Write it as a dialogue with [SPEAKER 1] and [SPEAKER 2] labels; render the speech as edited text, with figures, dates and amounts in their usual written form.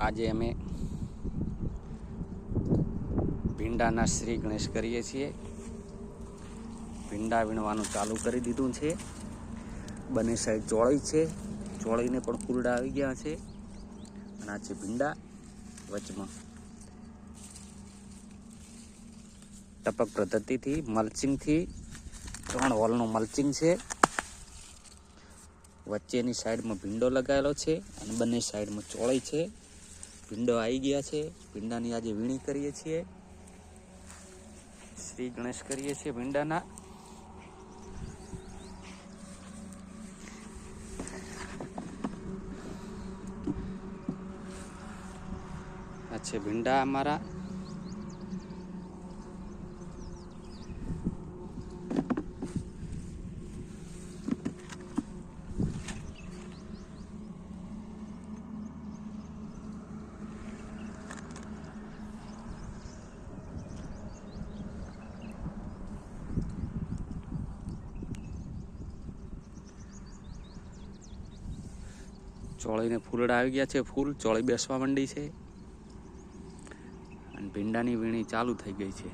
[SPEAKER 1] આજે અમે ભીંડાના શ્રી ગણેશ કરીએ છીએ। ભીંડા વીણવાનું ચાલુ કરી દીધું છે। બંને સાઈડ ચોળી છે, ચોળીને પણ ફૂલડા આવી ગયા છે અને આ છે ભીંડા વચમાં। ટપક પદ્ધતિથી મલ્ચિંગથી 3 હોલનું મલ્ચિંગ છે। વચ્ચેની સાઈડમાં ભીંડો લગાવેલો છે અને બંને સાઈડમાં ચોળી છે। ભીંડો આવી ગયા છે। ભીંડાની આજે વીણી કરીએ છીએ, શ્રી ગણેશ કરીએ છીએ ભીંડાના। આ છે ભીંડા અમારા। ચોળીને ફૂલડા આવી ગયા છે, ફૂલ ચોળી બેસવા માંડી છે અને ભીંડાની વીણી ચાલુ થઈ ગઈ છે।